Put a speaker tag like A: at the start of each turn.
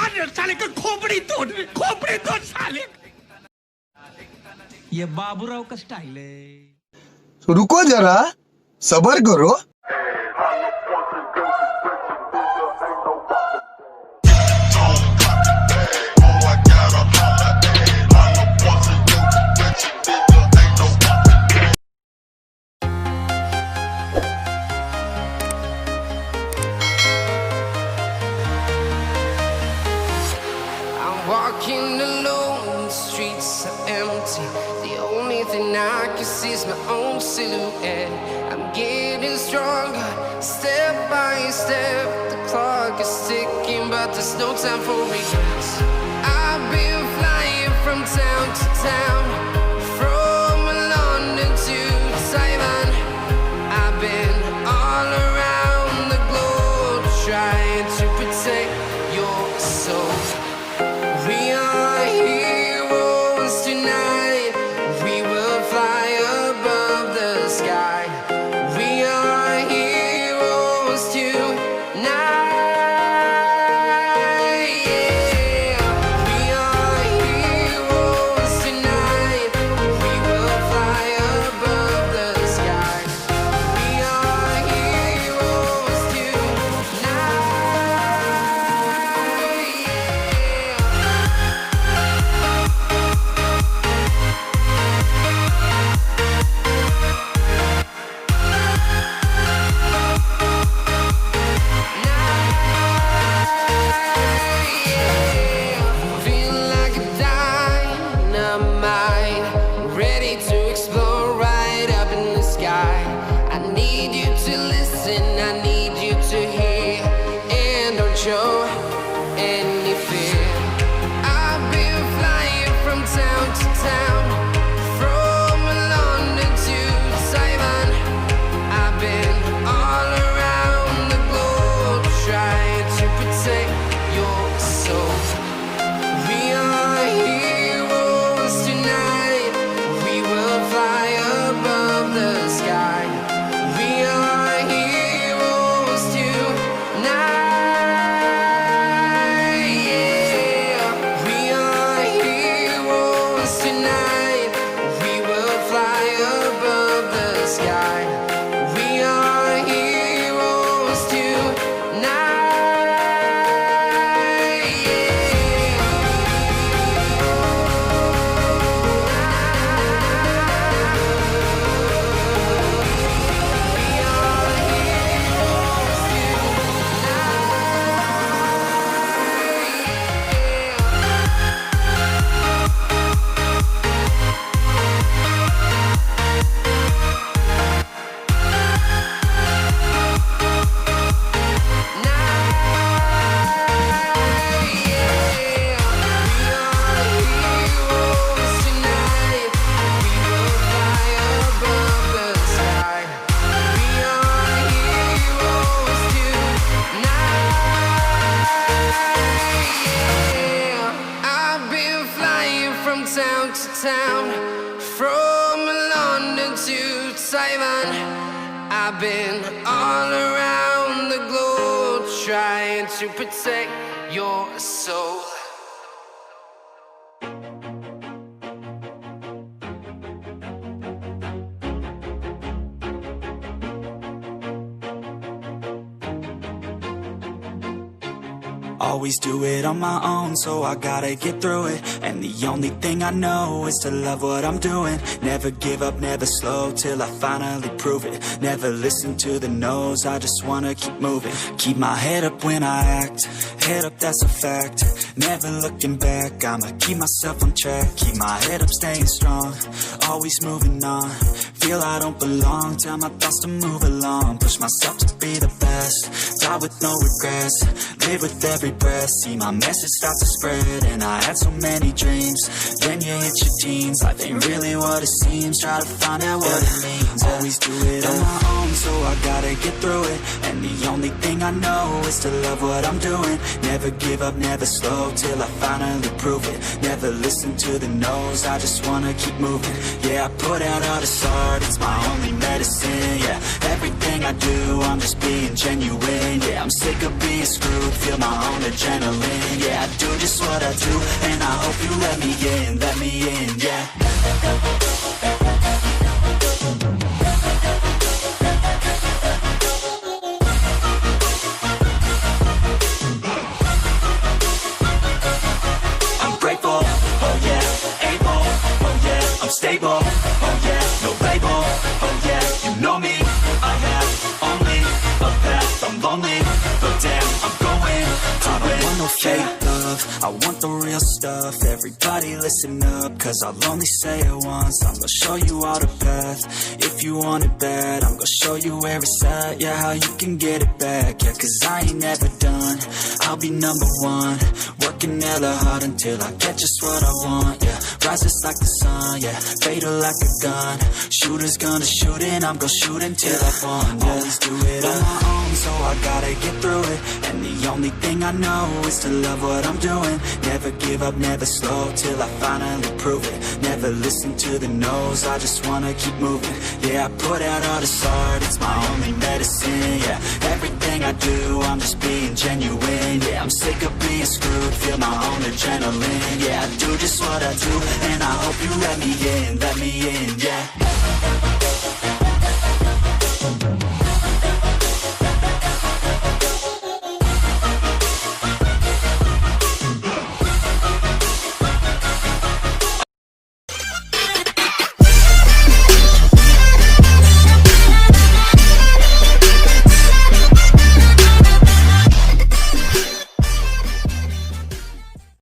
A: साले का खोपड़ी तोड़ साले। ये बाबूराव का स्टाइल है।
B: रुको जरा, सबर करो।
C: Walking alone, the streets are empty. The only thing I can see is my own silhouette. I'm getting stronger, step by step. The clock is ticking, but there's no time for regrets. I've been flying from town to town, from London to Taiwan. I've been all around the globe, trying to protect your soul. We are heroes tonight. We will fly above the sky. We are heroes tonight. Yeah. We are heroes tonight. We will fly above the sky. We are heroes tonight. Feeling like a dynamite, ready to explore right up in the sky. I need you to listen, I need you to hear, and don't show any fear. I've been flying from town to town, from London to Taiwan. I've been all around the globe, trying to protect your soul. We are heroes tonight. We will fly above the sky. We are heroes tonight. Yeah. We are heroes tonight. We will fly above the sky. We are heroes I've been flying from town to town, from London to Taiwan. I've been all around the globe, trying to protect your soul.
D: Always do it on my own, so I gotta get through it. And the only thing I know is to love what I'm doing. Never give up, never slow, till I finally prove it. Never listen to the no's, I just wanna keep moving. Keep my head up when I act, head up, that's a fact. Never looking back, I'ma keep myself on track. Keep my head up, staying strong, always moving on. Feel I don't belong, tell my thoughts to move along. Push myself to be the best, die with no regrets. Live with every breath, see my message start to spread. And I had so many dreams, then you hit your teens. Life ain't really what it seems, try to find out what it means. Always do it on my own, so I gotta get through it. And the only thing I know is to love what I'm doing. Never give up, never slow, till I finally prove it. Never listen to the no's, I just wanna keep moving. Yeah, I put out all this art, it's my only medicine. Yeah, everything I do, I'm just being genuine. Yeah, I'm sick of being screwed, feel my own adrenaline. Yeah, I do just what I do, and I hope you let me in, yeah. I'm grateful, oh yeah, able, oh yeah, I'm stable, oh yeah, no label, oh yeah, you know me, I have only a path, I'm lonely, but damn, I'm going to win. I don't want no fake love, I want the real stuff. Everybody listen up, cause I'll only say it once. I'm gonna show you all the path, if you want it bad. I'm gonna show you where it's at, yeah, how you can get it back. Yeah, cause I ain't never done, I'll be number one. Working hella hard until I get just what I want, yeah. Rises like the sun, yeah, fatal like a gun. Shooter's gonna shoot and I'm gonna shoot until I won, yeah. Always do it on my own, so I gotta get through it. And the only thing I know is to love what I'm doing. Never give up, never slow, till I finally prove it. Never listen to the no's, I just wanna keep moving. Yeah, I put out all this art, it's my only medicine, yeah. Everything I do, I'm just being genuine. Yeah, I'm sick of being screwed, feel my own adrenaline. Yeah, I do just what I do, and I hope you let me in, yeah.